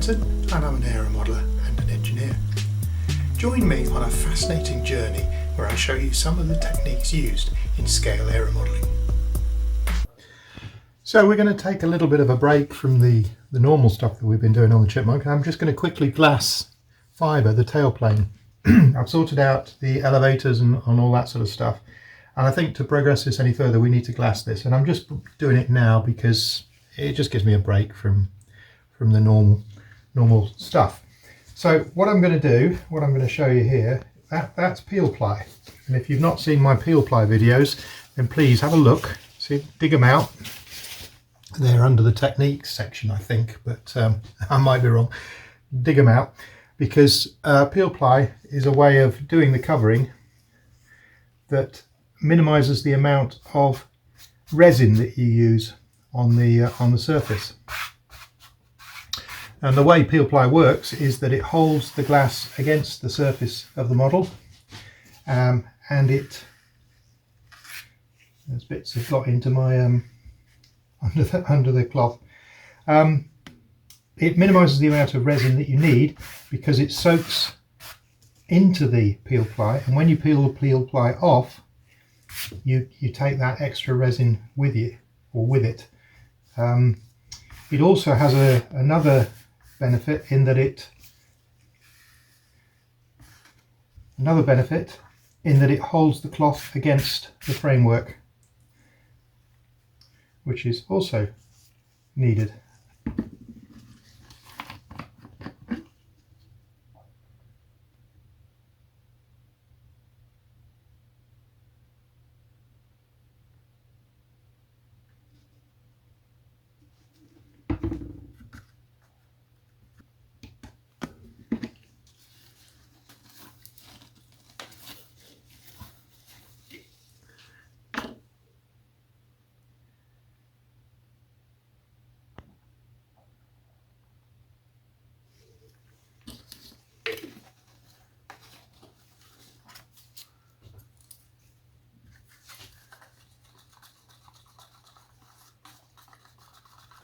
Martin and I'm an aeromodeller and an engineer. Join me on a fascinating journey where I show you some of the techniques used in scale aeromodelling. So we're going to take a little bit of a break from the normal stuff that we've been doing on the Chipmunk. I'm just going to quickly glass fibre the tailplane. I've sorted out the elevators and all that sort of stuff, and I think to progress this any further we need to glass this, and I'm just doing it now because it just gives me a break from the normal stuff. So what I'm going to do, what I'm going to show you here, that's Peel Ply, and if you've not seen my Peel Ply videos then please have a look, see, dig them out. They're under the techniques section I think, but I might be wrong. Dig them out, because Peel Ply is a way of doing the covering that minimises the amount of resin that you use on the surface. And the way Peel Ply works is that it holds the glass against the surface of the model, and there's bits that got into my under the cloth. It minimises the amount of resin that you need because it soaks into the Peel Ply, and when you peel the Peel Ply off, you take that extra resin with you, or with it. It also has another benefit in that it holds the cloth against the framework, which is also needed.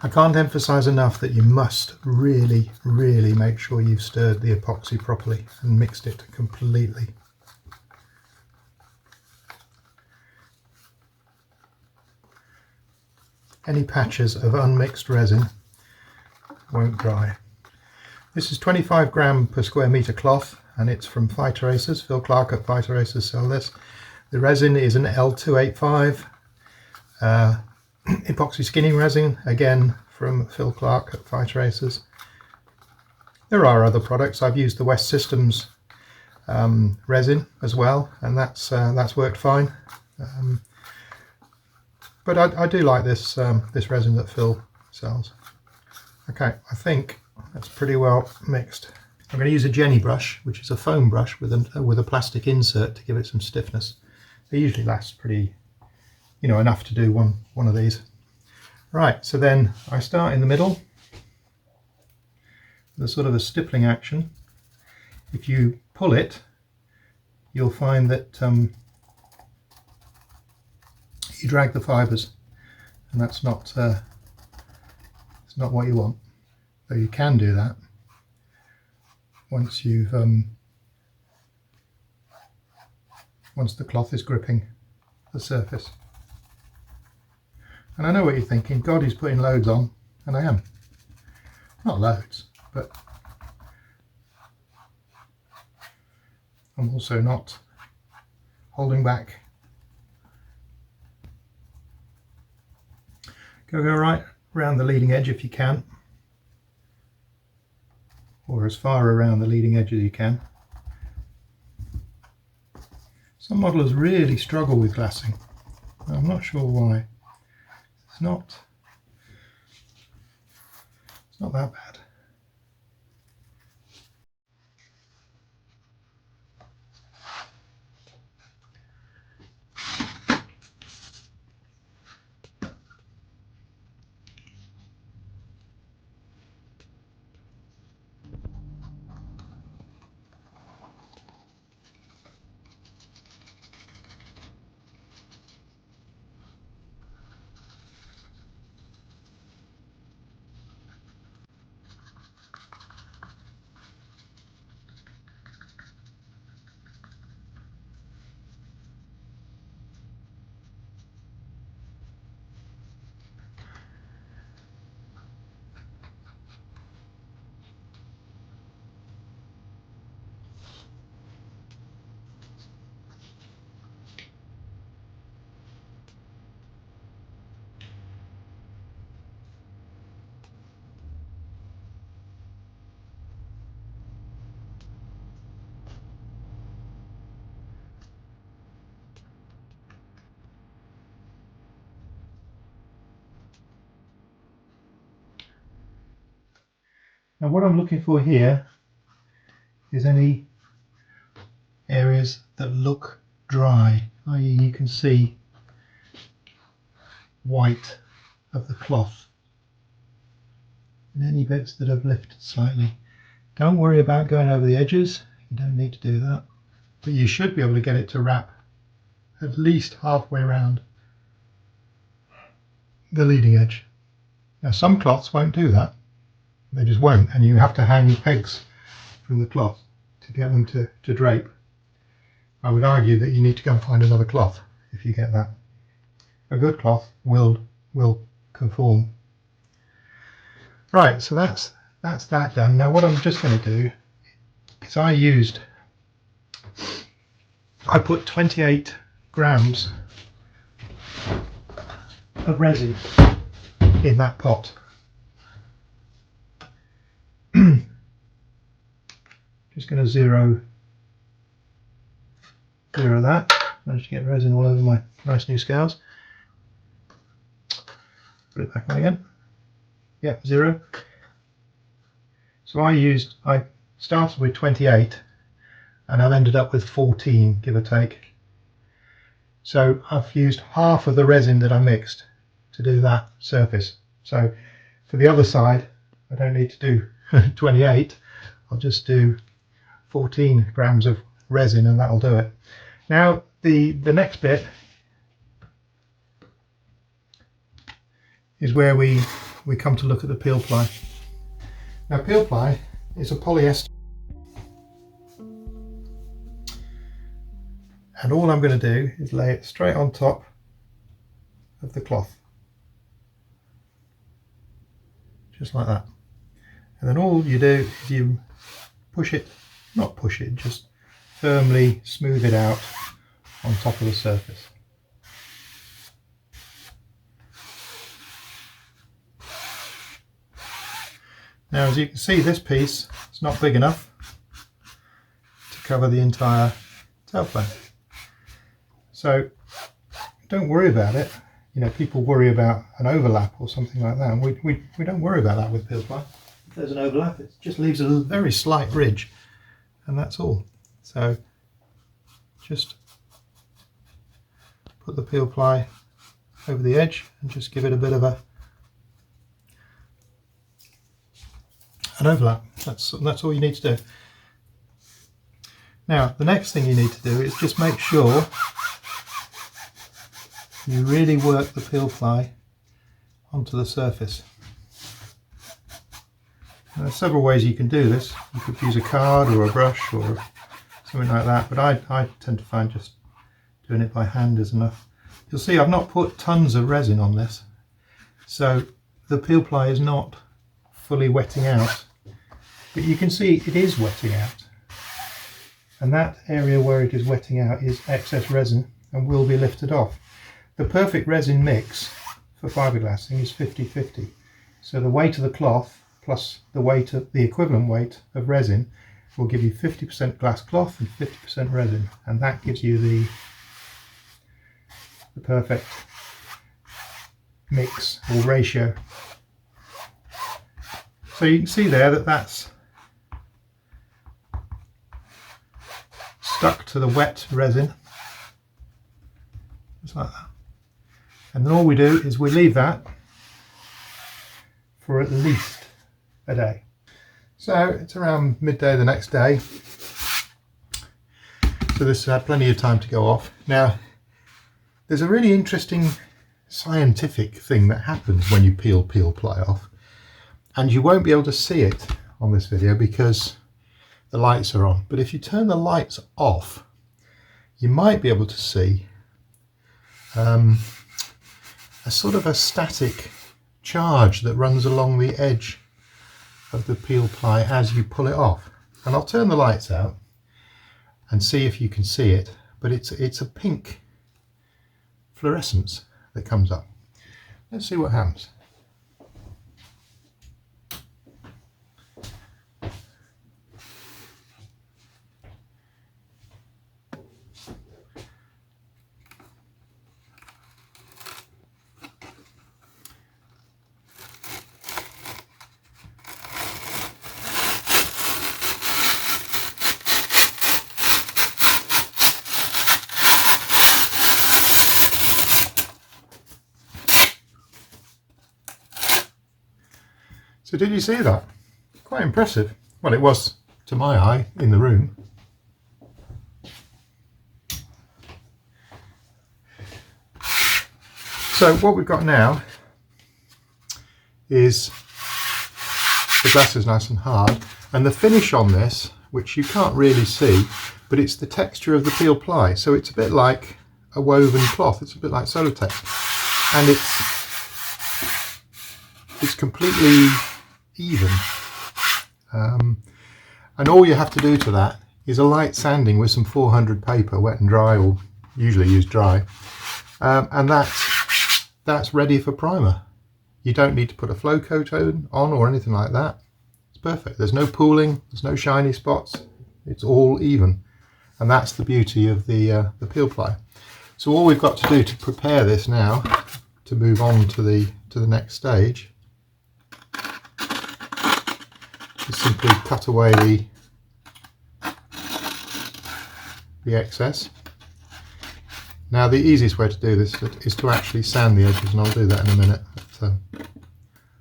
I can't emphasize enough that you must really make sure you've stirred the epoxy properly and mixed it completely. Any patches of unmixed resin won't dry. This is 25 gram per square meter cloth, and it's from Fighter Racers. Phil Clark at Fighter Racers sell this. The resin is an L285 epoxy skinning resin, again from Phil Clark at Fighter Racers. There are other products. I've used the West Systems resin as well, and that's worked fine. But I do like this this resin that Phil sells. Okay, I think that's pretty well mixed. I'm going to use a Jenny brush, which is a foam brush with a plastic insert to give it some stiffness. They usually last pretty, enough to do one of these. Right, so then I start in the middle with a sort of a stippling action. If you pull it, you'll find that you drag the fibres, and that's not it's not what you want. Though you can do that once you've once the cloth is gripping the surface. And I know what you're thinking, God, he's putting loads on, and I am. Not loads, but I'm also not holding back. Go right around the leading edge if you can, or as far around the leading edge as you can. Some modelers really struggle with glassing. I'm not sure why. It's not that bad. Now what I'm looking for here is any areas that look dry, i.e. you can see white of the cloth, and any bits that have lifted slightly. Don't worry about going over the edges, you don't need to do that, but you should be able to get it to wrap at least halfway around the leading edge. Now some cloths won't do that, they just won't, and you have to hang pegs from the cloth to get them to drape. I would argue that you need to go and find another cloth if you get that. A good cloth will conform. Right, so that's that done. Now what I'm just going to do is I put 28 grams of resin in that pot. Just going to zero that. Managed to get resin all over my nice new scales. Put it back on again. Yeah, 0. So I started with 28 and I've ended up with 14, give or take. So I've used half of the resin that I mixed to do that surface. So for the other side, I don't need to do 28. I'll just do 14 grams of resin and that'll do it. Now the next bit is where we come to look at the Peel Ply. Now Peel Ply is a polyester, and all I'm going to do is lay it straight on top of the cloth, just like that. And then all you do is you not push it, just firmly smooth it out on top of the surface. Now as you can see, this piece is not big enough to cover the entire tailplane. So don't worry about it. You know, people worry about an overlap or something like that. And we don't worry about that with Peel Ply. If there's an overlap, it just leaves a very slight ridge, and that's all. So just put the Peel Ply over the edge and just give it a bit of an overlap. That's all you need to do. Now the next thing you need to do is just make sure you really work the Peel Ply onto the surface. Now, there are several ways you can do this. You could use a card or a brush or something like that, but I tend to find just doing it by hand is enough. You'll see I've not put tons of resin on this, so the Peel Ply is not fully wetting out, but you can see it is wetting out, and that area where it is wetting out is excess resin and will be lifted off. The perfect resin mix for fiberglassing is 50-50, so the weight of the cloth plus the equivalent weight of resin will give you 50% glass cloth and 50% resin, and that gives you the perfect mix or ratio. So you can see there that that's stuck to the wet resin, just like that. And then all we do is we leave that for at least a day. So it's around midday the next day. So this had plenty of time to go off. Now, there's a really interesting scientific thing that happens when you peel Ply off, and you won't be able to see it on this video because the lights are on. But if you turn the lights off, you might be able to see a sort of a static charge that runs along the edge of the Peel Ply as you pull it off. And I'll turn the lights out and see if you can see it, but it's a pink fluorescence that comes up. Let's see what happens. So did you see that? Quite impressive. Well, it was to my eye in the room. So what we've got now is the glass is nice and hard, and the finish on this, which you can't really see, but it's the texture of the Peel Ply. So it's a bit like a woven cloth. It's a bit like Solotex, and it's completely even. And all you have to do to that is a light sanding with some 400 paper, wet and dry, or usually use dry, and that's ready for primer. You don't need to put a flow coat on or anything like that. It's perfect. There's no pooling, there's no shiny spots. It's all even, and that's the beauty of the Peel Ply. So all we've got to do to prepare this now to move on to the next stage is simply cut away the excess. Now the easiest way to do this is to actually sand the edges, and I'll do that in a minute. So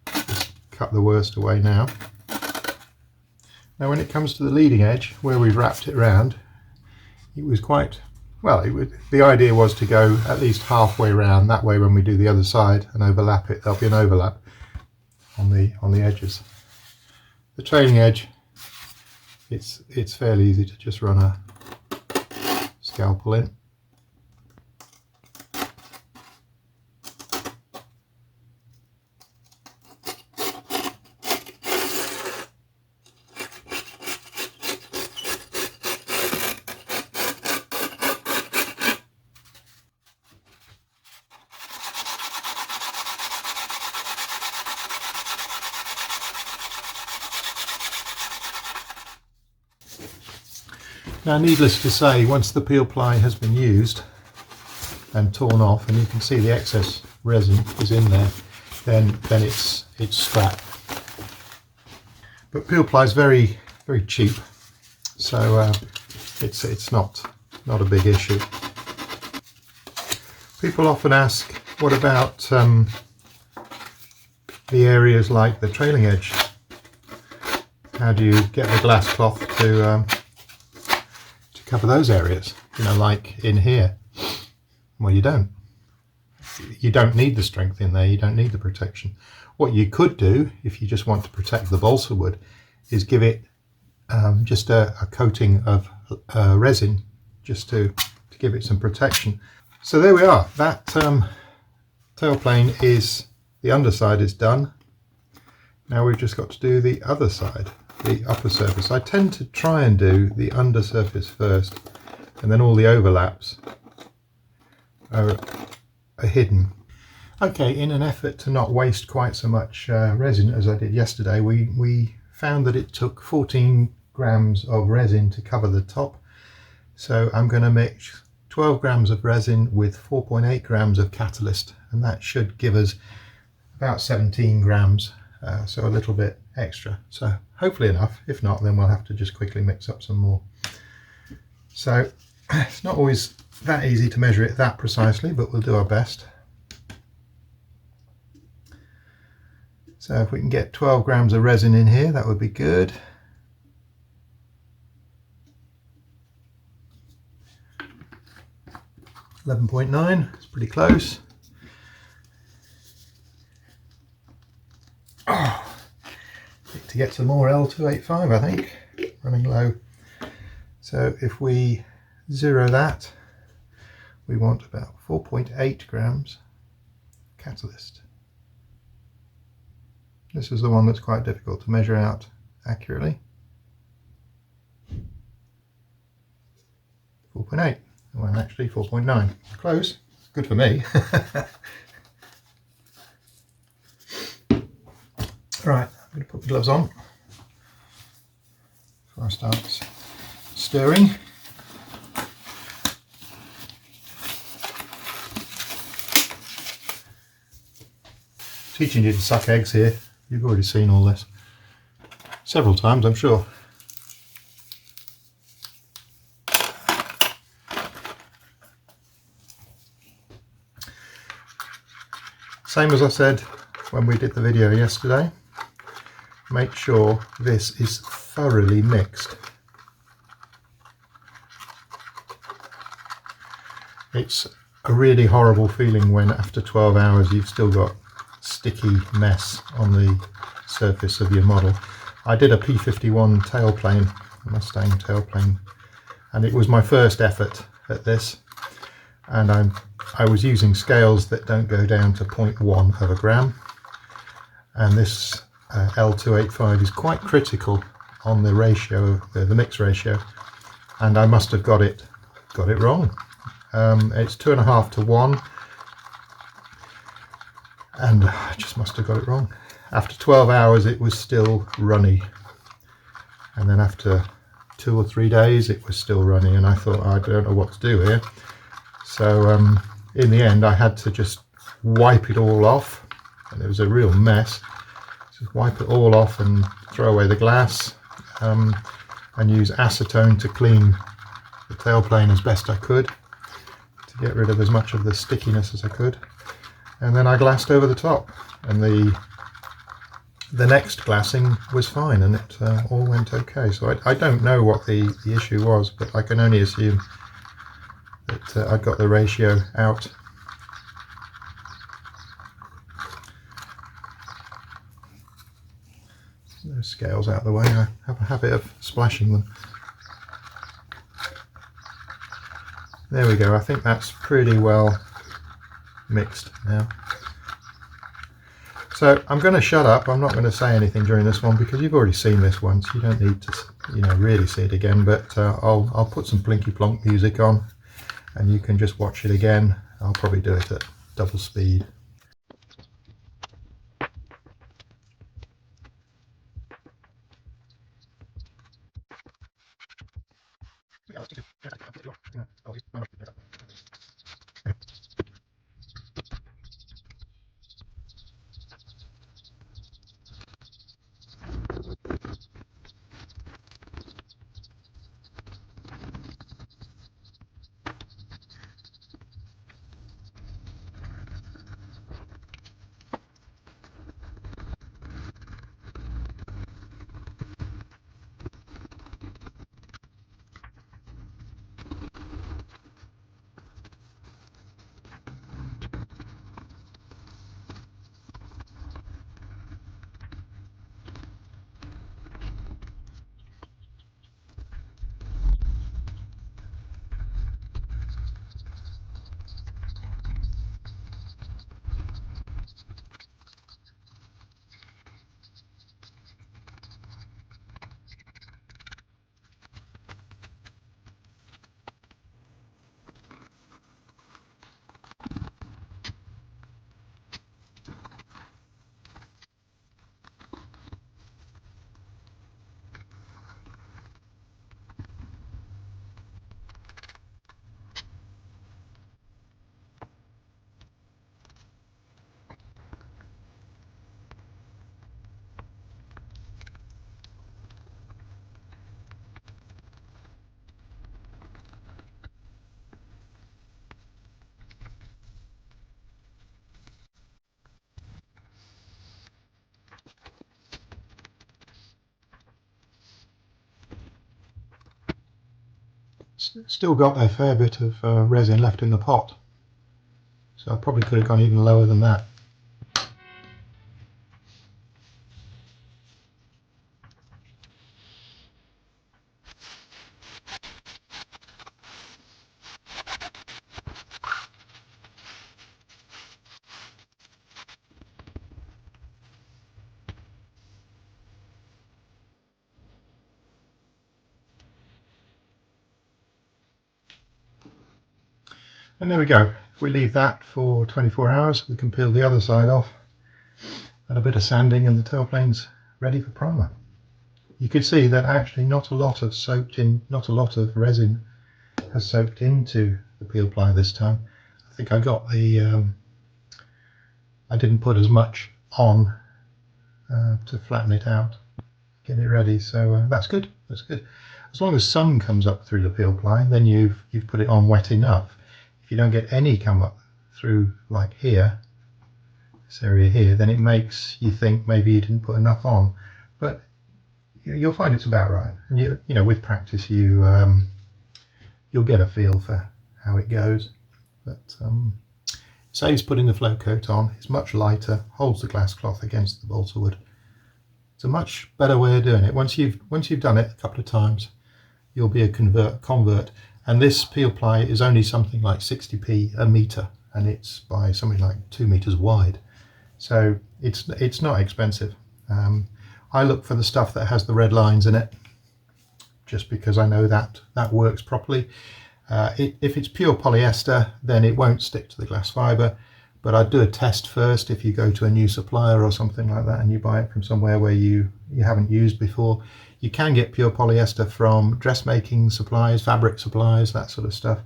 just cut the worst away now. Now when it comes to the leading edge, where we've wrapped it round, it was quite, well, the idea was to go at least halfway round. That way when we do the other side and overlap it, there'll be an overlap on the edges. The trailing edge, it's fairly easy to just run a scalpel in. Now, needless to say, once the Peel Ply has been used and torn off, and you can see the excess resin is in there, then it's scrap. But Peel Ply is very cheap, so it's not a big issue. People often ask, what about the areas like the trailing edge? How do you get the glass cloth to cover those areas, you know, like in here? Well, you don't need the strength in there, you don't need the protection. What you could do, if you just want to protect the balsa wood, is give it just a coating of resin, just to give it some protection. So there we are. That tailplane is, the underside is done. Now we've just got to do the other side, the upper surface. I tend to try and do the undersurface first, and then all the overlaps are hidden. Okay, in an effort to not waste quite so much resin as I did yesterday, we found that it took 14 grams of resin to cover the top. So I'm going to mix 12 grams of resin with 4.8 grams of catalyst, and that should give us about 17 grams, so a little bit extra. So hopefully enough. If not, then we'll have to just quickly mix up some more. So it's not always that easy to measure it that precisely, but we'll do our best. So if we can get 12 grams of resin in here, that would be good. $11.9, it's pretty close. Oh, need to get some more L285, I think, running low. So if we zero that, we want about 4.8 grams catalyst. This is the one that's quite difficult to measure out accurately. 4.8, well actually 4.9, close, good for me. Right, I'm going to put the gloves on before I start stirring. Teaching you to suck eggs here. You've already seen all this several times, I'm sure. Same as I said when we did the video yesterday. make sure this is thoroughly mixed. It's a really horrible feeling when after 12 hours you've still got sticky mess on the surface of your model. I did a P51 tailplane, Mustang tailplane, and it was my first effort at this, and I was using scales that don't go down to 0.1 of a gram, and this L285 is quite critical on the ratio, the mix ratio, and I must have got it wrong. It's 2.5 to 1, and I just must have got it wrong. After 12 hours it was still runny, and then after 2 or 3 days it was still runny, and I thought, I don't know what to do here. So in the end I had to just wipe it all off, and it was a real mess. Just wipe it all off and throw away the glass, and use acetone to clean the tailplane as best I could, to get rid of as much of the stickiness as I could. And then I glassed over the top, and the next glassing was fine, and it all went okay. So I don't know what the issue was, but I can only assume that I got the ratio out. Those scales out of the way, I have a habit of splashing them. There we go, I think that's pretty well mixed now. So I'm going to shut up. I'm not going to say anything during this one because you've already seen this once. You don't need to, really see it again. But I'll put some plinky plonk music on, and you can just watch it again. I'll probably do it at double speed. Still got a fair bit of resin left in the pot, so I probably could have gone even lower than that. And there we go. If we leave that for 24 hours, we can peel the other side off, and a bit of sanding, and the tailplane's ready for primer. You can see that actually not a lot of resin has soaked into the peel ply this time. I think I got I didn't put as much on to flatten it out, get it ready. So that's good. That's good. As long as sun comes up through the peel ply, then you've put it on wet enough. If you don't get any come up through, like here, this area here, then it makes you think maybe you didn't put enough on. but you'll find it's about right. And you know, with practice, you'll get a feel for how it goes. But saves putting the float coat on. It's much lighter, holds the glass cloth against the balsa wood. It's a much better way of doing it. Once you've done it a couple of times, you'll be a convert. And this Peel Ply is only something like 60p a metre, and it's by something like 2 metres wide. So it's not expensive. I look for the stuff that has the red lines in it, just because I know that works properly. If it's pure polyester, then it won't stick to the glass fibre, but I'd do a test first if you go to a new supplier or something like that and you buy it from somewhere where you haven't used before. You can get pure polyester from dressmaking supplies, fabric supplies, that sort of stuff,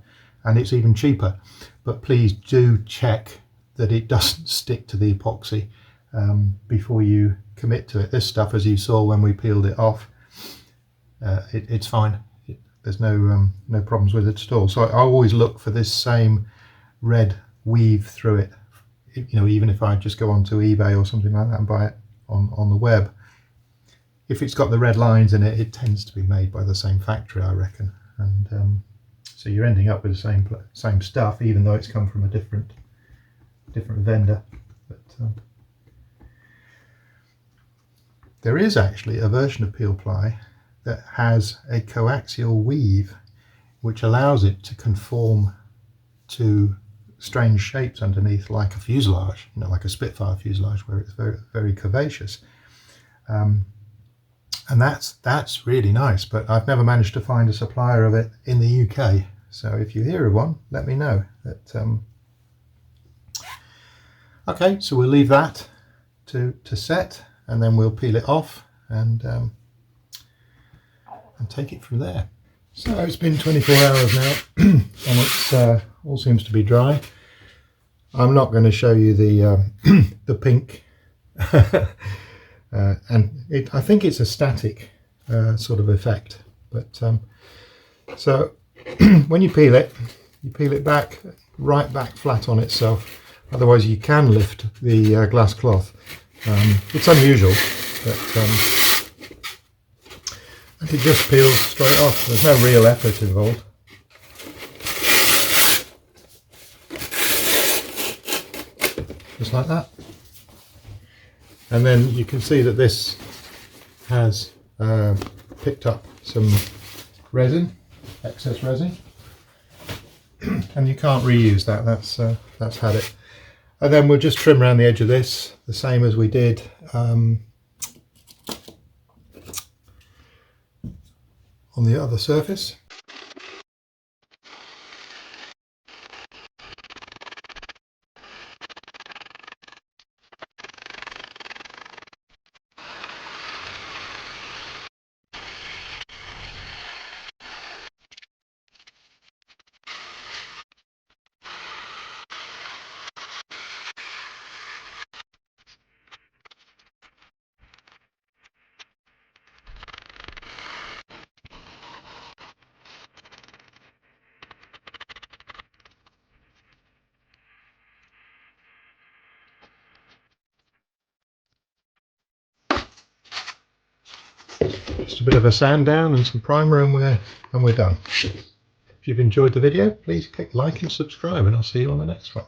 and it's even cheaper. But please do check that it doesn't stick to the epoxy before you commit to it. This stuff, as you saw when we peeled it off, it's fine. There's no problems with it at all. So I always look for this same red weave through it. You know, even if I just go onto eBay or something like that and buy it on the web, if it's got the red lines in it, it tends to be made by the same factory, I reckon. And so you're ending up with the same stuff, even though it's come from a different vendor. But there is actually a version of Peel Ply that has a coaxial weave, which allows it to conform to strange shapes underneath, like a fuselage, you know, like a Spitfire fuselage, where it's very, very curvaceous. And that's really nice, but I've never managed to find a supplier of it in the UK. So if you hear of one, let me know. Okay, so we'll leave that to set, and then we'll peel it off and take it from there. So it's been 24 hours now, and it's all seems to be dry. I'm not going to show you the pink, and I think it's a static sort of effect. But so when you peel it back, right back flat on itself. Otherwise, you can lift the glass cloth. It's unusual, but and it just peels straight off. There's no real effort involved. Just like that. And then you can see that this has picked up some resin, excess resin, and you can't reuse that. That's had it. And then we'll just trim around the edge of this, the same as we did on the other surface. Just a bit of a sand down and some primer, and we're done. If you've enjoyed the video, please click like and subscribe, and I'll see you on the next one.